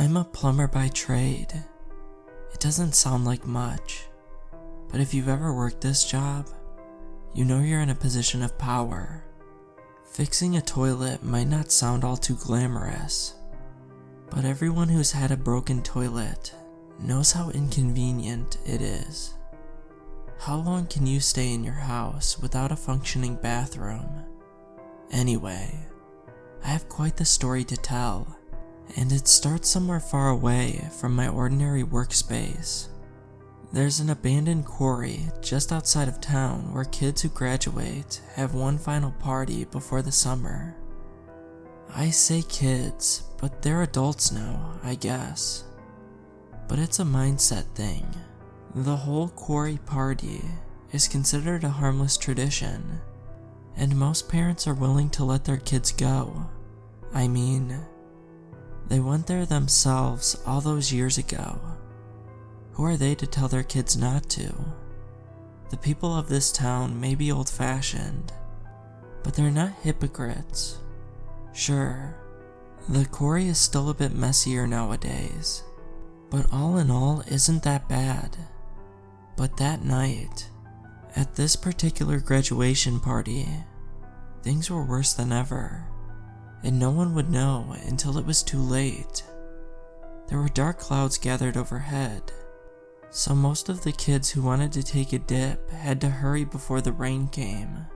I'm a plumber by trade. It doesn't sound like much, but if you've ever worked this job, you know you're in a position of power. Fixing a toilet might not sound all too glamorous, but everyone who's had a broken toilet knows how inconvenient it is. How long can you stay in your house without a functioning bathroom? Anyway, I have quite the story to tell, and it starts somewhere far away from my ordinary workspace. There's an abandoned quarry just outside of town where kids who graduate have one final party before the summer. I say kids, but they're adults now, I guess. But it's a mindset thing. The whole quarry party is considered a harmless tradition, and most parents are willing to let their kids go. I mean, they went there themselves all those years ago. Who are they to tell their kids not to? The people of this town may be old-fashioned, but they're not hypocrites. Sure, the quarry is still a bit messier nowadays, but all in all isn't that bad. But that night, at this particular graduation party, things were worse than ever, and no one would know until it was too late. There were dark clouds gathered overhead, so most of the kids who wanted to take a dip had to hurry before the rain came.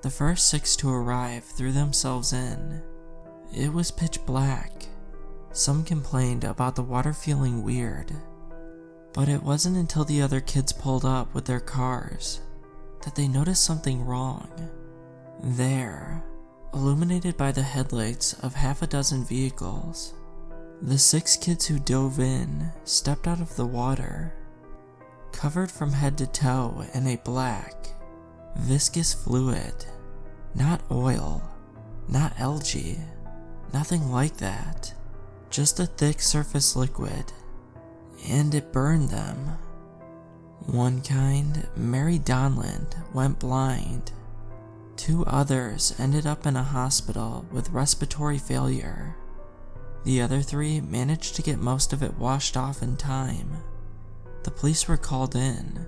The first 6 to arrive threw themselves in. It was pitch black. Some complained about the water feeling weird, but it wasn't until the other kids pulled up with their cars that they noticed something wrong. There, illuminated by the headlights of half a dozen vehicles, the 6 kids who dove in stepped out of the water, covered from head to toe in a black, viscous fluid. Not oil, not algae, nothing like that. Just a thick surface liquid, and it burned them. One kind, Mary Donland, went blind. 2 others ended up in a hospital with respiratory failure. The other 3 managed to get most of it washed off in time. The police were called in,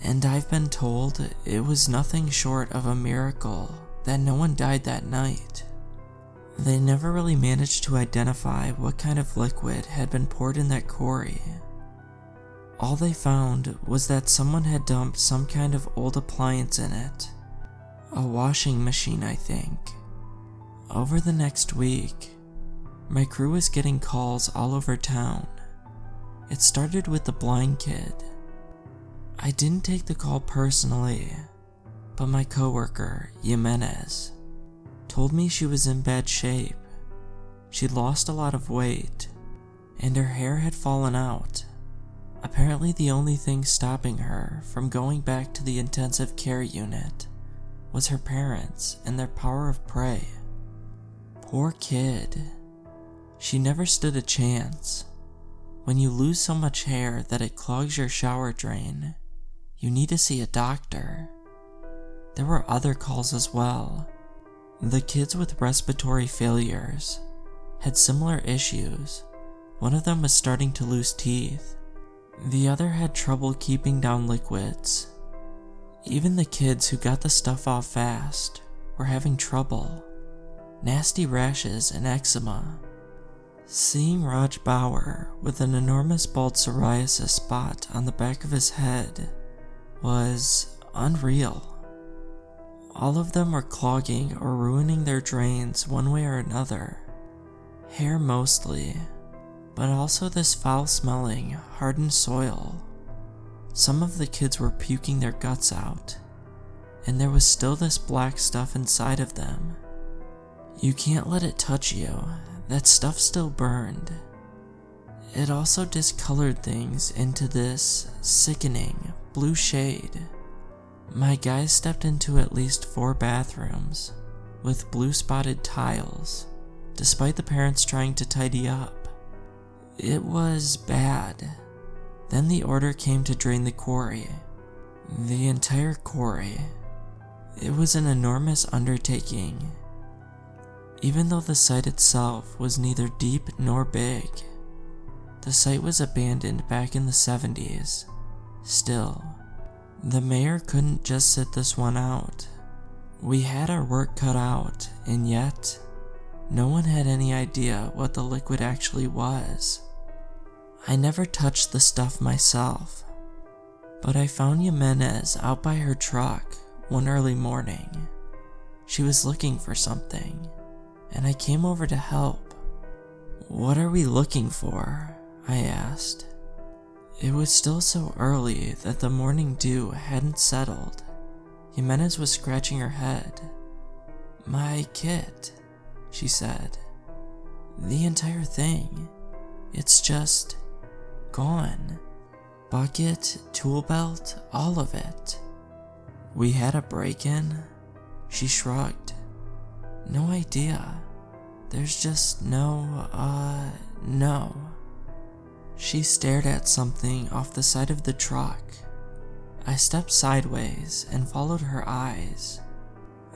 and I've been told it was nothing short of a miracle that no one died that night. They never really managed to identify what kind of liquid had been poured in that quarry. All they found was that someone had dumped some kind of old appliance in it. A washing machine, I think. Over the next week, my crew was getting calls all over town. It started with the blind kid. I didn't take the call personally, but my coworker, Jimenez, told me she was in bad shape. She'd lost a lot of weight, and her hair had fallen out. Apparently the only thing stopping her from going back to the intensive care unit was her parents and their power of prey. Poor kid. She never stood a chance. When you lose so much hair that it clogs your shower drain, you need to see a doctor. There were other calls as well. The kids with respiratory failures had similar issues. One of them was starting to lose teeth. The other had trouble keeping down liquids. Even the kids who got the stuff off fast were having trouble. Nasty rashes and eczema. Seeing Raj Bauer with an enormous bald psoriasis spot on the back of his head was unreal. All of them were clogging or ruining their drains one way or another. Hair mostly, but also this foul-smelling, hardened soil. Some of the kids were puking their guts out, and there was still this black stuff inside of them. You can't let it touch you. That stuff still burned. It also discolored things into this sickening blue shade. My guys stepped into at least 4 bathrooms with blue spotted tiles, despite the parents trying to tidy up. It was bad. Then the order came to drain the quarry. The entire quarry. It was an enormous undertaking. Even though the site itself was neither deep nor big, the site was abandoned back in the 70s. Still, the mayor couldn't just sit this one out. We had our work cut out, and yet, no one had any idea what the liquid actually was. I never touched the stuff myself, but I found Jimenez out by her truck one early morning. She was looking for something, and I came over to help. "What are we looking for?" I asked. It was still so early that the morning dew hadn't settled. Jimenez was scratching her head. "My kit," she said. "The entire thing. It's just gone. Bucket, tool belt, all of it." "We had a break-in?" She shrugged. "No idea. There's just no. She stared at something off the side of the truck. I stepped sideways and followed her eyes.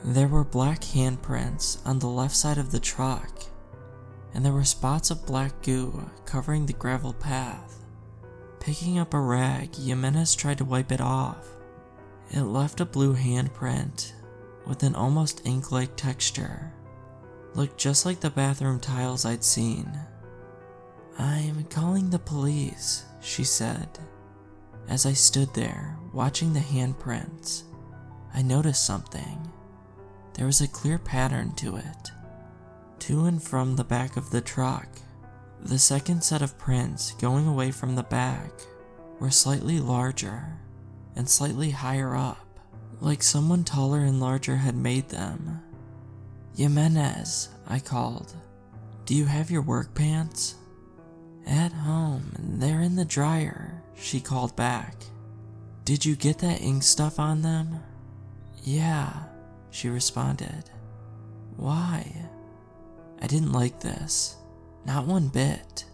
There were black handprints on the left side of the truck, and there were spots of black goo covering the gravel path. Picking up a rag, Jimenez tried to wipe it off. It left a blue handprint with an almost ink-like texture. Looked just like the bathroom tiles I'd seen. "I'm calling the police," she said. As I stood there, watching the handprints, I noticed something. There was a clear pattern to it, to and from the back of the truck. The second set of prints going away from the back were slightly larger and slightly higher up, like someone taller and larger had made them. "Jimenez," I called. "Do you have your work pants?" "At home, they're in the dryer," she called back. "Did you get that ink stuff on them?" "Yeah," she responded. "Why?" I didn't like this, not one bit.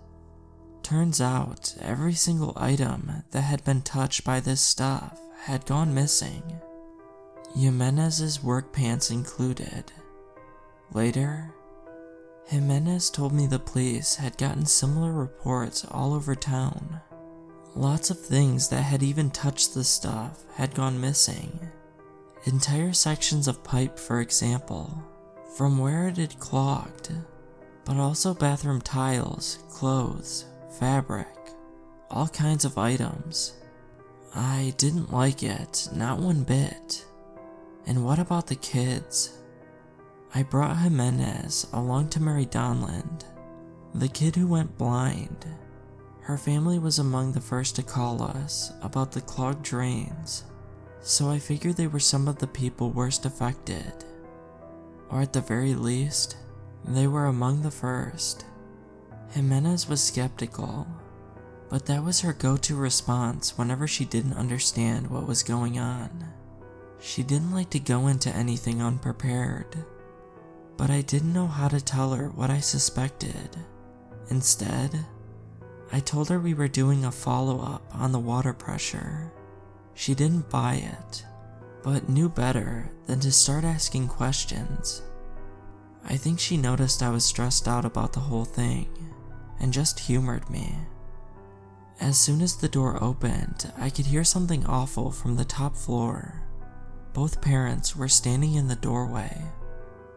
Turns out, every single item that had been touched by this stuff had gone missing. Jimenez's work pants included. Later, Jimenez told me the police had gotten similar reports all over town. Lots of things that had even touched the stuff had gone missing. Entire sections of pipe, for example, from where it had clogged, but also bathroom tiles, clothes, fabric, all kinds of items. I didn't like it, not one bit. And what about the kids? I brought Jimenez along to Mary Donland, the kid who went blind. Her family was among the first to call us about the clogged drains, so I figured they were some of the people worst affected. Or at the very least, they were among the first. Jimenez was skeptical, but that was her go-to response whenever she didn't understand what was going on. She didn't like to go into anything unprepared, but I didn't know how to tell her what I suspected. Instead, I told her we were doing a follow-up on the water pressure. She didn't buy it, but knew better than to start asking questions. I think she noticed I was stressed out about the whole thing, and just humored me. As soon as the door opened, I could hear something awful from the top floor. Both parents were standing in the doorway,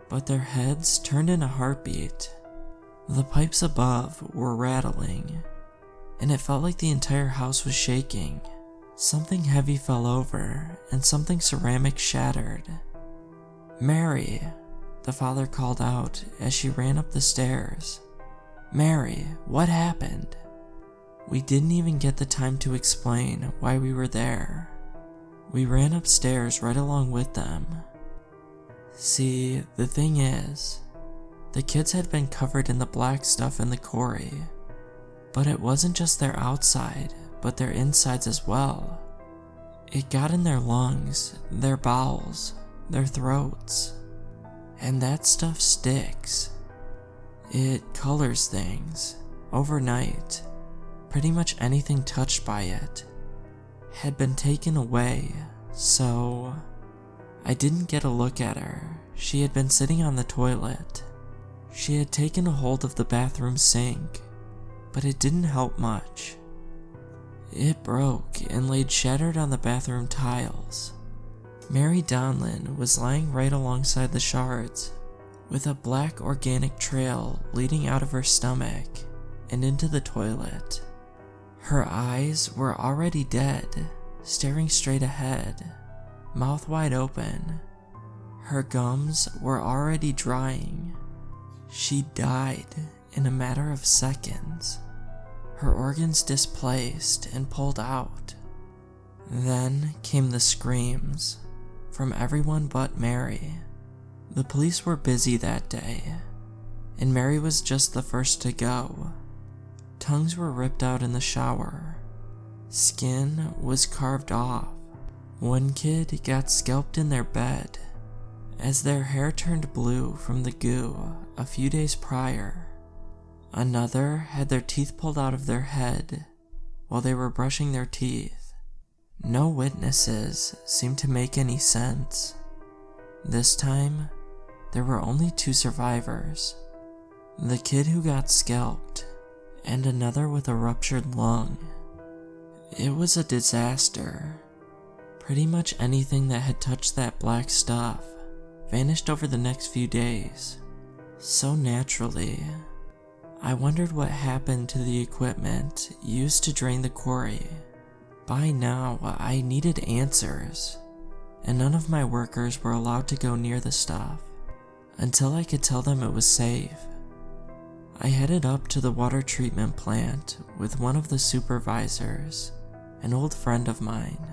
but their heads turned in a heartbeat. The pipes above were rattling, and it felt like the entire house was shaking. Something heavy fell over, and something ceramic shattered. "Mary," the father called out as she ran up the stairs. "Mary, what happened?" We didn't even get the time to explain why we were there. We ran upstairs right along with them. See, the thing is, the kids had been covered in the black stuff in the quarry, but it wasn't just their outside, but their insides as well. It got in their lungs, their bowels, their throats, and that stuff sticks. It colors things, overnight. Pretty much anything touched by it had been taken away, so I didn't get a look at her. She had been sitting on the toilet. She had taken a hold of the bathroom sink, but it didn't help much. It broke and laid shattered on the bathroom tiles. Mary Donlin was lying right alongside the shards, with a black organic trail leading out of her stomach and into the toilet. Her eyes were already dead, staring straight ahead, mouth wide open. Her gums were already drying. She died in a matter of seconds, her organs displaced and pulled out. Then came the screams from everyone but Mary. The police were busy that day, and Mary was just the first to go. Tongues were ripped out in the shower. Skin was carved off. One kid got scalped in their bed as their hair turned blue from the goo a few days prior. Another had their teeth pulled out of their head while they were brushing their teeth. No witnesses seemed to make any sense. This time, there were only 2 survivors. The kid who got scalped, and another with a ruptured lung. It was a disaster. Pretty much anything that had touched that black stuff vanished over the next few days. So naturally, I wondered what happened to the equipment used to drain the quarry. By now, I needed answers, and none of my workers were allowed to go near the stuff until I could tell them it was safe. I headed up to the water treatment plant with one of the supervisors, an old friend of mine.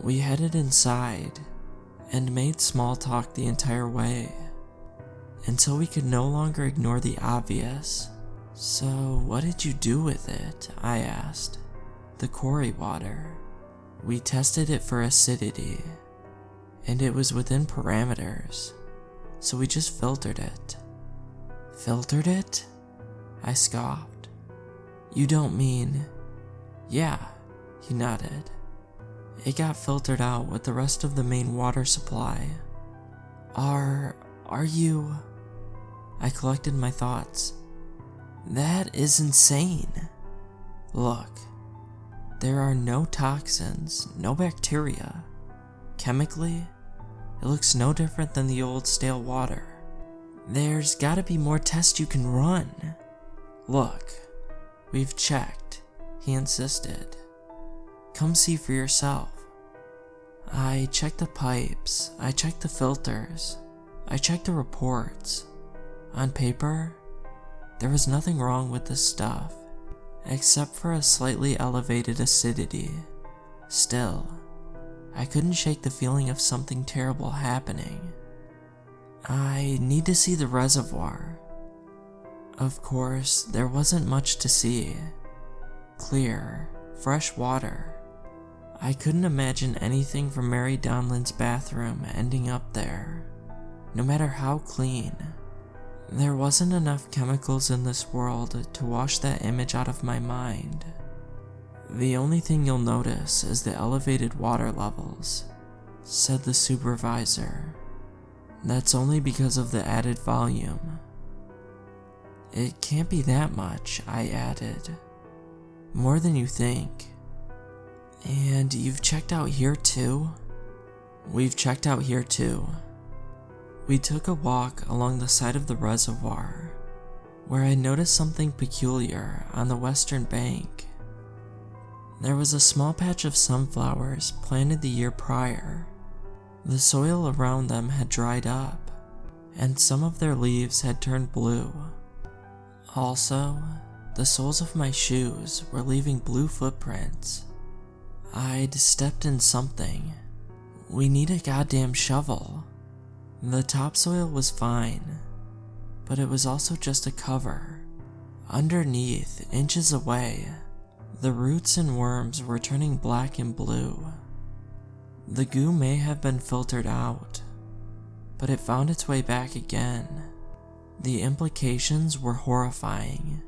We headed inside and made small talk the entire way, until we could no longer ignore the obvious. "So, what did you do with it?" I asked. "The quarry water." "We tested it for acidity, and it was within parameters, so we just filtered it." "Filtered it?" I scoffed. "You don't mean..." "Yeah," he nodded. "It got filtered out with the rest of the main water supply." Are you..." I collected my thoughts. "That is insane. Look, there are no toxins, no bacteria. Chemically, it looks no different than the old stale water. There's gotta be more tests you can run. Look, we've checked," he insisted. "Come see for yourself." I checked the pipes, I checked the filters, I checked the reports. On paper, there was nothing wrong with this stuff, except for a slightly elevated acidity. Still, I couldn't shake the feeling of something terrible happening. "I need to see the reservoir." Of course, there wasn't much to see. Clear, fresh water. I couldn't imagine anything from Mary Donlin's bathroom ending up there, no matter how clean. There wasn't enough chemicals in this world to wash that image out of my mind. "The only thing you'll notice is the elevated water levels," said the supervisor. "That's only because of the added volume." "It can't be that much," I added. "More than you think." "And you've checked out here too?" "We've checked out here too." We took a walk along the side of the reservoir, where I noticed something peculiar on the western bank. There was a small patch of sunflowers planted the year prior. The soil around them had dried up, and some of their leaves had turned blue. Also, the soles of my shoes were leaving blue footprints. I'd stepped in something. "We need a goddamn shovel." The topsoil was fine, but it was also just a cover. Underneath, inches away, the roots and worms were turning black and blue. The goo may have been filtered out, but it found its way back again. The implications were horrifying.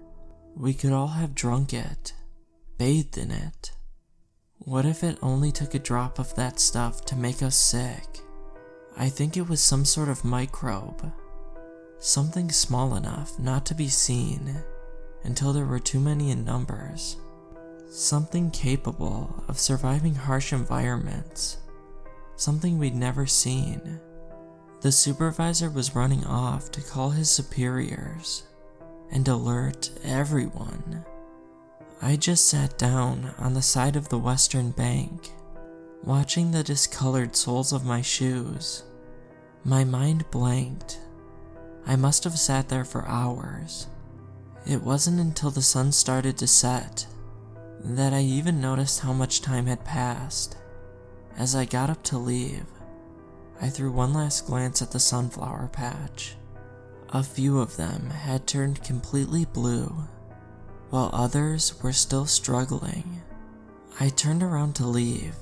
We could all have drunk it, bathed in it. What if it only took a drop of that stuff to make us sick? I think it was some sort of microbe. Something small enough not to be seen until there were too many in numbers. Something capable of surviving harsh environments. Something we'd never seen. The supervisor was running off to call his superiors and alert everyone. I just sat down on the side of the western bank, watching the discolored soles of my shoes. My mind blanked. I must have sat there for hours. It wasn't until the sun started to set that I even noticed how much time had passed. As I got up to leave, I threw one last glance at the sunflower patch. A few of them had turned completely blue, while others were still struggling. I turned around to leave,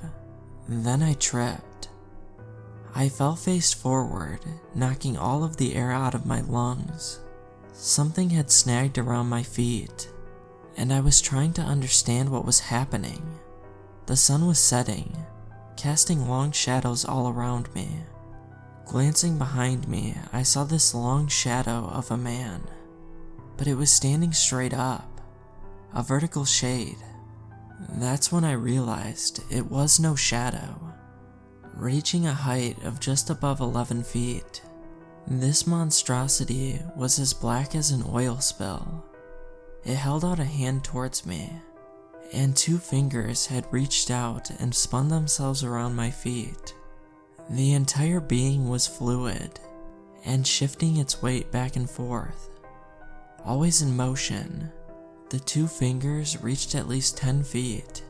then I tripped. I fell face forward, knocking all of the air out of my lungs. Something had snagged around my feet, and I was trying to understand what was happening. The sun was setting, casting long shadows all around me. Glancing behind me, I saw this long shadow of a man, but it was standing straight up, a vertical shade. That's when I realized it was no shadow. Reaching a height of just above 11 feet, this monstrosity was as black as an oil spill. It held out a hand towards me, and 2 fingers had reached out and spun themselves around my feet. The entire being was fluid, and shifting its weight back and forth. Always in motion, the 2 fingers reached at least 10 feet,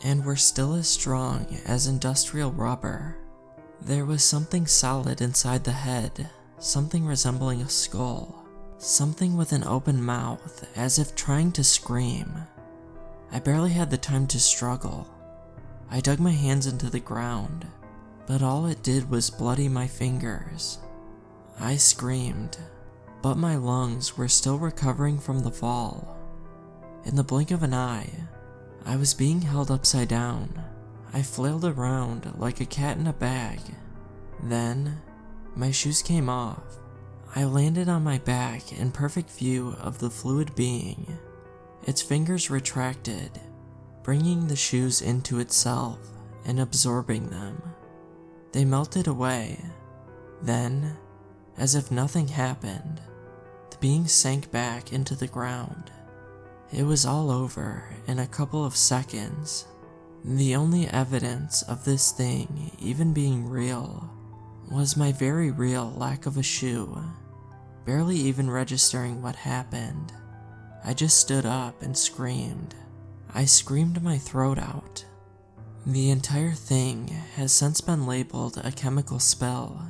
and were still as strong as industrial rubber. There was something solid inside the head, something resembling a skull, something with an open mouth as if trying to scream. I barely had the time to struggle. I dug my hands into the ground, but all it did was bloody my fingers. I screamed, but my lungs were still recovering from the fall. In the blink of an eye, I was being held upside down. I flailed around like a cat in a bag. Then, my shoes came off. I landed on my back in perfect view of the fluid being. Its fingers retracted, bringing the shoes into itself and absorbing them. They melted away. Then, as if nothing happened, the being sank back into the ground. It was all over in a couple of seconds. The only evidence of this thing even being real was my very real lack of a shoe, barely even registering what happened. I just stood up and screamed. I screamed my throat out. The entire thing has since been labeled a chemical spill.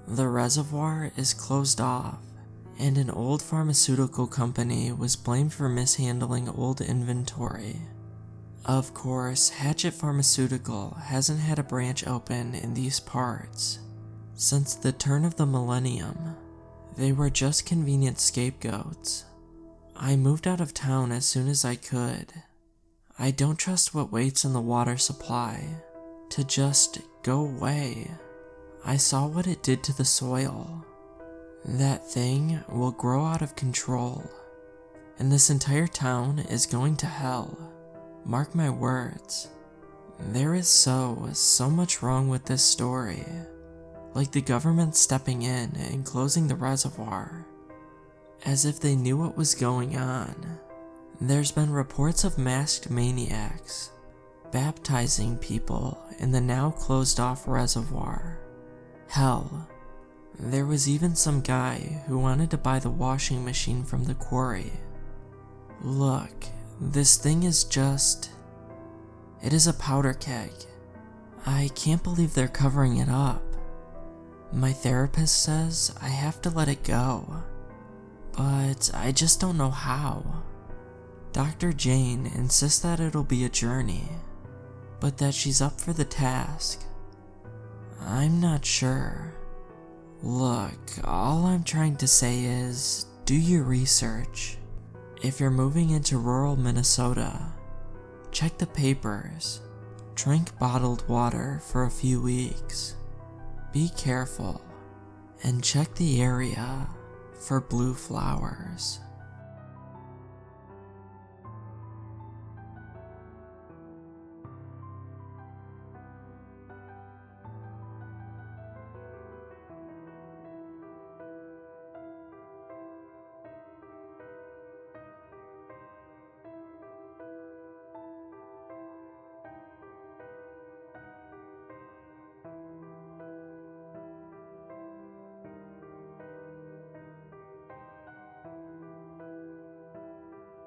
The reservoir is closed off, and an old pharmaceutical company was blamed for mishandling old inventory. Of course, Hatchet Pharmaceutical hasn't had a branch open in these parts since the turn of the millennium. They were just convenient scapegoats. I moved out of town as soon as I could. I don't trust what waits in the water supply to just go away. I saw what it did to the soil. That thing will grow out of control, and this entire town is going to hell. Mark my words. There is so much wrong with this story. Like the government stepping in and closing the reservoir, as if they knew what was going on. There's been reports of masked maniacs baptizing people in the now closed off reservoir. Hell, there was even some guy who wanted to buy the washing machine from the Quarry. Look, this thing is just... it is a powder keg. I can't believe they're covering it up. My therapist says I have to let it go, but I just don't know how. Dr. Jane insists that it'll be a journey, but that she's up for the task. I'm not sure. Look, all I'm trying to say is, do your research. If you're moving into rural Minnesota, check the papers. Drink bottled water for a few weeks. Be careful, and check the area for blue flowers.